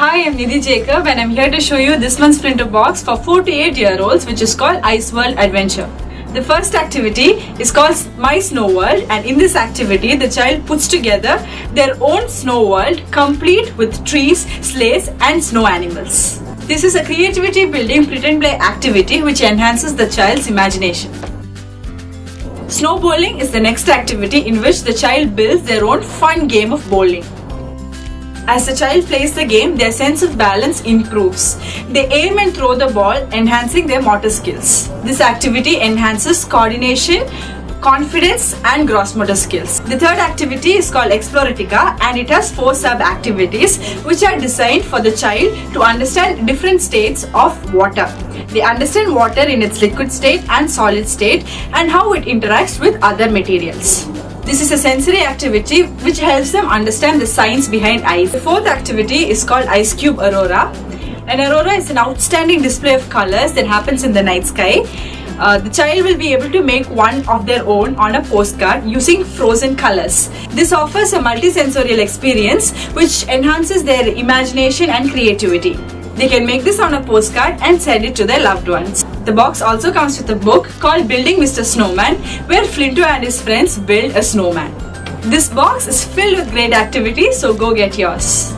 Hi, I'm Nidhi Jacob and I'm here to show you this month's Flintobox for 4 to 8-year-olds, which is called Ice World Adventure. The first activity is called My Snow World, and in this activity the child puts together their own snow world complete with trees, sleighs and snow animals. This is a creativity building pretend play activity which enhances the child's imagination. Snow bowling is the next activity in which the child builds their own fun game of bowling. As the child plays the game, their sense of balance improves. They aim and throw the ball, enhancing their motor skills. This activity enhances coordination, confidence and gross motor skills. The third activity is called Exploratica and it has 4 sub-activities which are designed for the child to understand different states of water. They understand water in its liquid state and solid state and how it interacts with other materials. This is a sensory activity which helps them understand the science behind ice. The fourth activity is called Ice Cube Aurora. An aurora is an outstanding display of colors that happens in the night sky. The child will be able to make one of their own on a postcard using frozen colors. This offers a multisensorial experience which enhances their imagination and creativity. They can make this on a postcard and send it to their loved ones. The box also comes with a book called Building Mr. Snowman, where Flinto and his friends build a snowman. This box is filled with great activities, so go get yours.